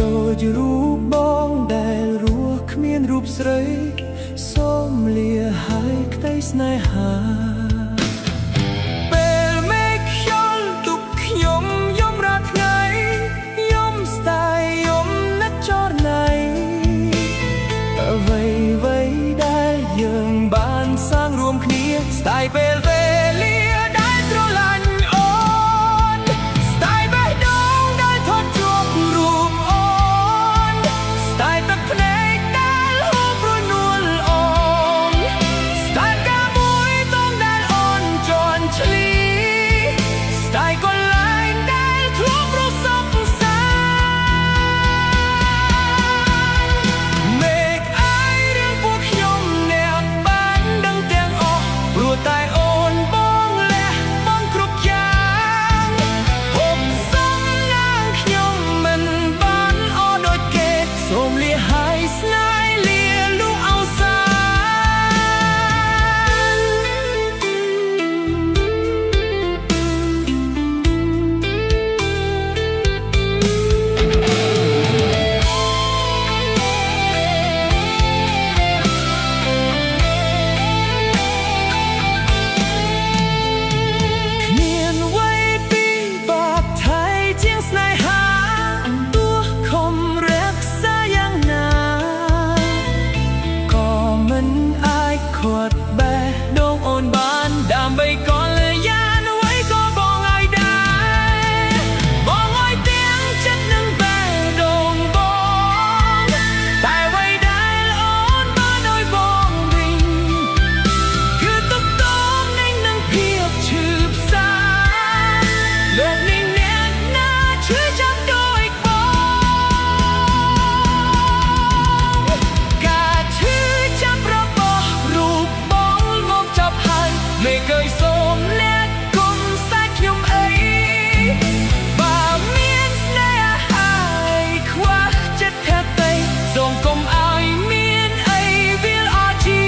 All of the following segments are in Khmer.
ដូចរូបបងដែលរស់គ្មានរូបស្រីសូមលាហើយក្តីស្នេហាពេលមេឃខ្យល់ទុកខ្ញុំយំរាល់ថ្ងៃយំស្ដាយយំណាត់ចរណៃអ្វីដែលយើងបានសាងរួមគ្នាស្ដាយពេលវេលាដែលត្រឡាញ់អូនស្ដាយបេះដូងដែលថត់ជាប់រូបអូនស្ដាយទឹកភ្នែកដែលហូបរនួលអូនស្ដាយការមួយតងដែលអូនជន់ឈ្លីស្ដាយកន្លែងដែលធ្លាប់រស់សុខសាន្តមេឃអើយរឿងពួកខ្ញុំអ្នកបានដឹងទាំងអស់ព្រោះតែអូនបងលះបង់គ្រប់យ៉ាងហូបសំណាងខ្ញុំមិនបានអរដូចគេសូមលាហើយស្នេហ៍លាលុះអោសាមានអ្វីពីបាបថៃជាងស្នេហាទោះខំរក្សាយ៉ាងណាក៏មិនអាចខាត់បេះដូងអូនបានដើម្បីកលយានអ្វីក៏បងឲ្យដែរបងឲ្យទាំងចិត្តនិងបេះដូងបងតែអ្វីដែលអូនបានឲ្យបងវិញគឺទុកទងនឹងភាពឈឺផ្សាលោកនេះអ្នកណាឈឺចាប់ដូចបងការឈឺចាប់របស់រូបបងមកចាប់ហើយមេឃើយសូមអ្នកគុំសាច់ខ្ញុំអីបើមានស្នេហាខ្វះចិត្តថែតីសូមកុំឲ្យមានអីវាលអជា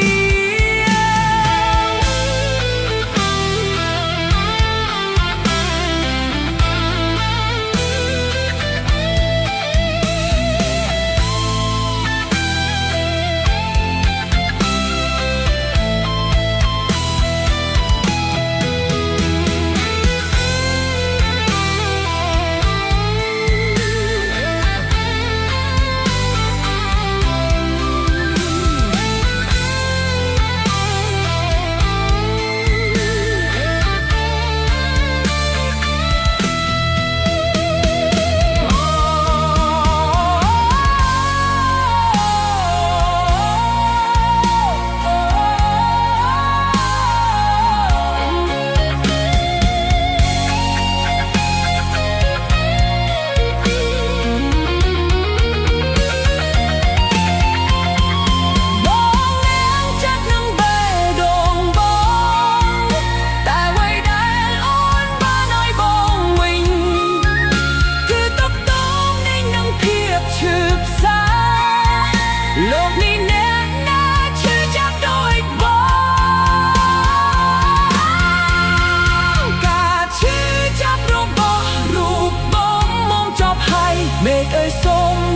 មេឃអើយសូម